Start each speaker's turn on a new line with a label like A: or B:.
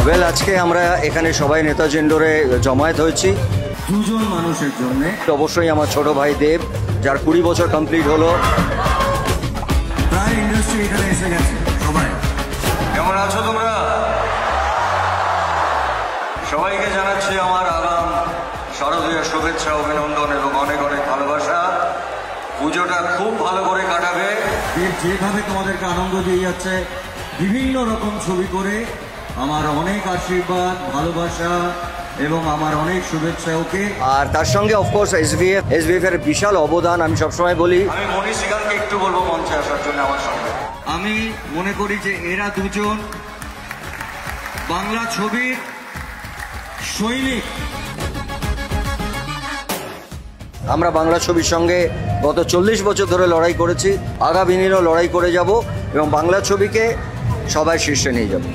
A: Well, আজকে আমরা এখানে সবাই নেতাজি ইন্ডোরে জমায়েত হয়েছি দুজন মানুষের জন্য। অবশ্যই আমার ছোট ভাই দেব, যার 20 বছর কমপ্লিট হলো। প্রায় ইন্ডাস্ট্রি এখানে এসে গেছে। সবাই কেমন আছো তোমরা? সবাইকে জানাচ্ছি আমার আগাম শারদীয় শুভেচ্ছা, অভিনন্দন এবং অনেক অনেক ভালোবাসা। পুজোটা খুব ভালো করে কাটাবে। যেভাবে তোমাদেরকে আনন্দ দিয়ে যাচ্ছে বিভিন্ন রকম ছবি করে, আমার অনেক আশীর্বাদ, ভালোবাসা এবং আমার অনেক শুভেচ্ছা ওকে। আর তার সঙ্গে অফকোর্স এসভিএফ এর বিশাল অবদান। আমি সবসময় বলি, আমি মনি সিগানকে একটু বলবো মঞ্চে আসার জন্য আমার সঙ্গে। আমি মনে করি যে এরা দুজন বাংলা ছবির সৈনিক। আমরা বাংলা ছবির সঙ্গে গত 40 বছর ধরে লড়াই করেছি, আগামী দিনেও লড়াই করে যাব এবং বাংলা ছবিকে সবাই শীর্ষে নিয়ে যাব।